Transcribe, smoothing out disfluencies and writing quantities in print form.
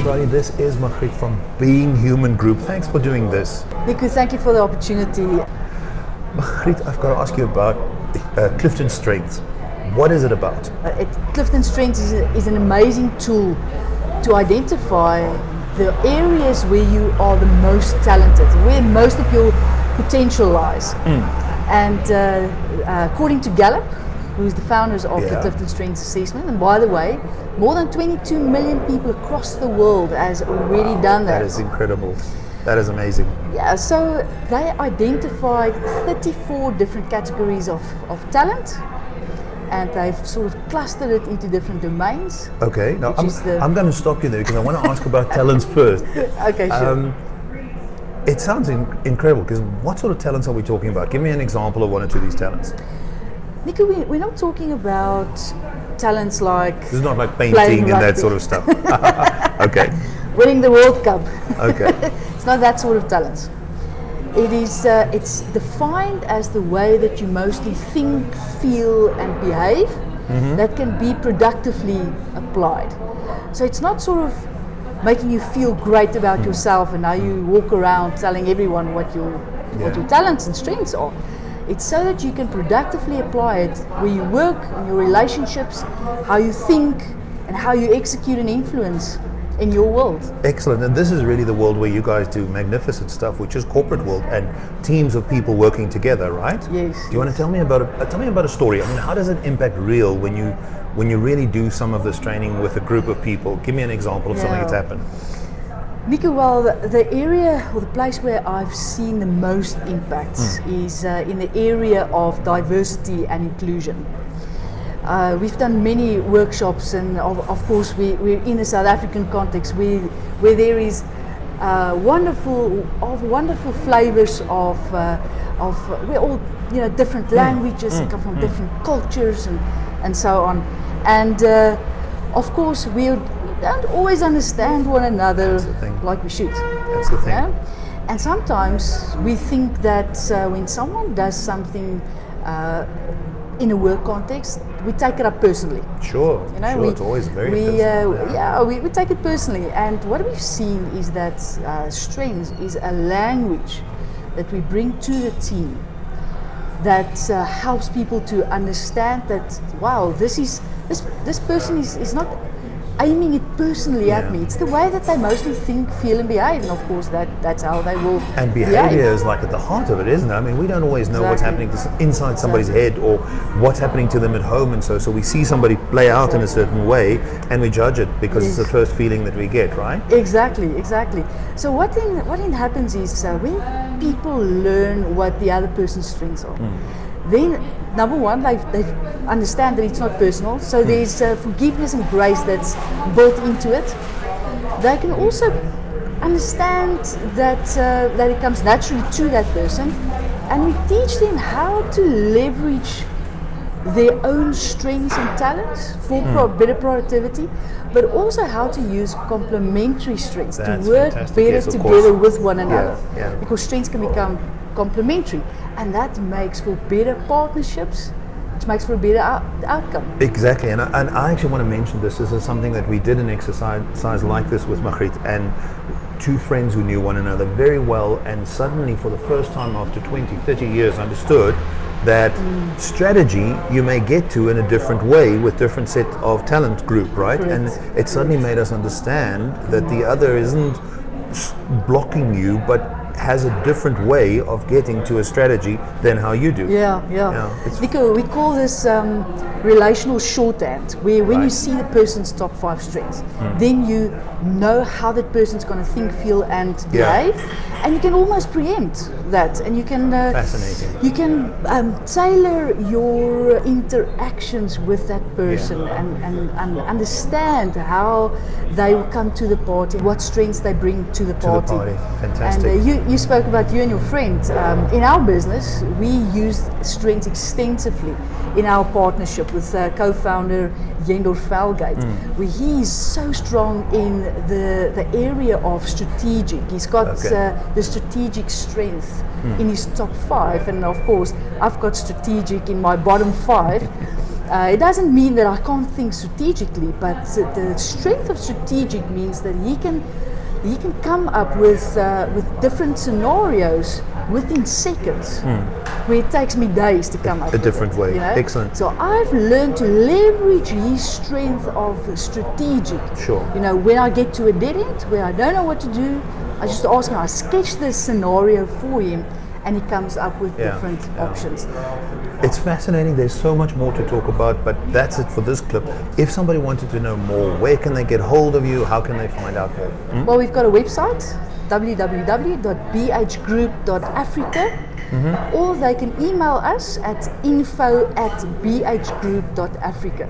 everybody. This is Magriet from Being Human Group. Thanks for doing this. Nico, thank you for the opportunity. Magriet, I've got to ask you about CliftonStrenghts. What is it about? CliftonStrenghts is an amazing tool to identify the areas where you are the most talented, where most of your potential lies. And according to Gallup, who's the founders of the CliftonStrenghts assessment, and by the way, more than 22 million people across the world has already done that. That is incredible. That is amazing. Yeah, so they identified 34 different categories of talent, and they've sort of clustered it into different domains. Okay, now I'm going to stop you there because I want to ask about talents first. Okay, sure. It sounds incredible, because what sort of talents are we talking about? Give me an example of one or two of these talents. Nico, we're not talking about talents like... This is not like painting and that sort of stuff. Okay. Winning the World Cup. Okay. It's not that sort of talents. It is, it's defined as the way that you mostly think, feel and behave that can be productively applied. So it's not sort of making you feel great about yourself and now you walk around telling everyone what your talents and strengths are. It's so that you can productively apply it where you work, in your relationships, how you think and how you execute and influence in your world. Excellent. And this is really the world where you guys do magnificent stuff, which is corporate world and teams of people working together, right? Yes. Do you want to tell me about a story? I mean, how does it impact real when you really do some of this training with a group of people? Give me an example of something that's happened. Nico, well, the area or the place where I've seen the most impacts is in the area of diversity and inclusion. We've done many workshops, and of course we're in a South African context where there is wonderful flavors of we're all different languages and come from different cultures and so on, and of course we don't always understand one another like we should. That's the thing. Yeah? And sometimes we think that when someone does something in a work context, we take it up personally. Sure, it's always very personal. We take it personally. And what we've seen is that strengths is a language that we bring to the team that helps people to understand that, wow, this person is not aiming it personally at me. It's the way that they mostly think, feel and behave, and of course that's how they will And behavior is like at the heart of it, isn't it? I mean, we don't always know what's happening inside somebody's head or what's happening to them at home, and so we see somebody play out in a certain way and we judge it because it's the first feeling that we get, right? Exactly. So what then happens is when people learn what the other person's strengths are, then number one, they understand that it's not personal, so there's forgiveness and grace that's built into it. They can also understand that it comes naturally to that person, and we teach them how to leverage their own strengths and talents for better productivity, but also how to use complementary strengths to work better together with one another. Because strengths can become complementary, and that makes for better partnerships, which makes for a better outcome. Exactly, and I actually want to mention this. This is something that we did an exercise like this with Magriet, and two friends who knew one another very well, and suddenly for the first time after 20, 30 years understood that strategy you may get to in a different way with different set of talent group, right? Correct. And it suddenly made us understand that the other isn't blocking you, but has a different way of getting to a strategy than how you do. Nico, we call this relational shorthand, where when you see the person's top 5 strengths, then you know how that person's going to think, feel and behave, and you can almost preempt that, and you can fascinating. You can tailor your interactions with that person and understand how they will come to the party, what strengths they bring to the party. Fantastic. And you spoke about you and your friend. In our business, we use strengths extensively in our partnership with co-founder Yendor Felgate, where he is so strong in the area of strategic. He's got the strategic strength in his top 5, and of course I've got strategic in my bottom 5. It doesn't mean that I can't think strategically, but the strength of strategic means that he can come up with different scenarios within seconds, where it takes me days to come up with different way. You know? Excellent. So I've learned to leverage his strength of strategic. Sure. You know, when I get to a dead end where I don't know what to do, I just ask him. I sketch the scenario for him, and he comes up with different options. It's fascinating. There's so much more to talk about, but that's it for this clip. If somebody wanted to know more, where can they get hold of you? How can they find out more? Well, we've got a website, www.bhgroup.africa, or they can email us at info@bhgroup.africa.